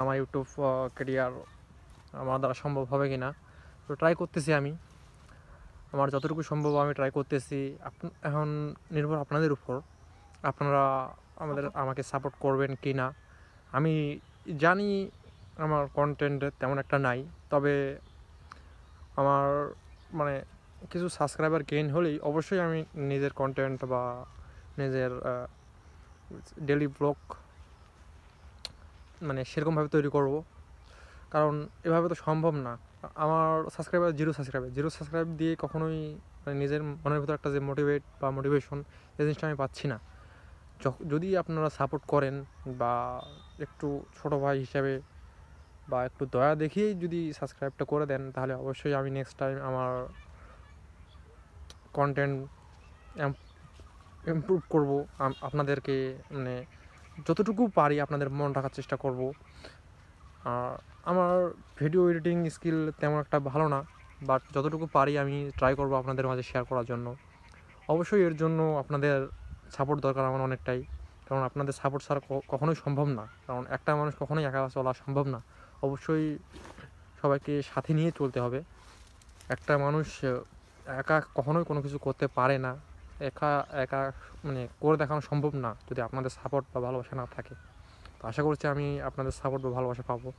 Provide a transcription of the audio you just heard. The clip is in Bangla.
আমার ইউটিউব ক্যারিয়ার আমার দ্বারা সম্ভব হবে কি না, তো ট্রাই করতেছি আমি। আমার যতটুকু সম্ভব আমি ট্রাই করতেছি। এখন নির্ভর আপনাদের উপর, আপনারা আমাকে সাপোর্ট করবেন কি না। আমি জানি আমার কন্টেন্ট তেমন একটা নাই, তবে আমার মানে কিছু সাবস্ক্রাইবার গেইন হলেই অবশ্যই আমি নিজের কন্টেন্ট বা নিজের ডেলি ব্লগ মানে সেরকমভাবে তৈরি করব। কারণ এভাবে তো সম্ভব না। আমার জিরো সাবস্ক্রাইব দিয়ে কখনোই মানে নিজের মনের ভিতর একটা যে মোটিভেট বা মোটিভেশন, এই জিনিসটা আমি পাচ্ছি না। যদি আপনারা সাপোর্ট করেন বা একটু ছোট ভাই হিসাবে বা একটু দয়া দেখিয়েই যদি সাবস্ক্রাইবটা করে দেন, তাহলে অবশ্যই আমি নেক্সট টাইম আমার কন্টেন্ট ইমপ্রুভ করব। আপনাদেরকে মানে যতটুকু পারি আপনাদের মন রাখার চেষ্টা করব। আর আমার ভিডিও এডিটিং স্কিল তেমন একটা ভালো না, বাট যতটুকু পারি আমি ট্রাই করব আপনাদের মাঝে শেয়ার করার জন্য। অবশ্যই এর জন্য আপনাদের সাপোর্ট দরকার আমার অনেকটাই, কারণ আপনাদের সাপোর্ট ছাড়া কখনোই সম্ভব না। কারণ একটা মানুষ কখনোই একা চলা সম্ভব না, অবশ্যই সবাইকে সাথে নিয়ে চলতে হবে। একটা মানুষ একা কখনোই কোনো কিছু করতে পারে না। একা একা মানে করে দেখানো সম্ভব না যদি আপনাদের সাপোর্ট বা ভালোবাসা না থাকে। তো আশা করছি আমি আপনাদের সাপোর্ট বা ভালোবাসা পাবো।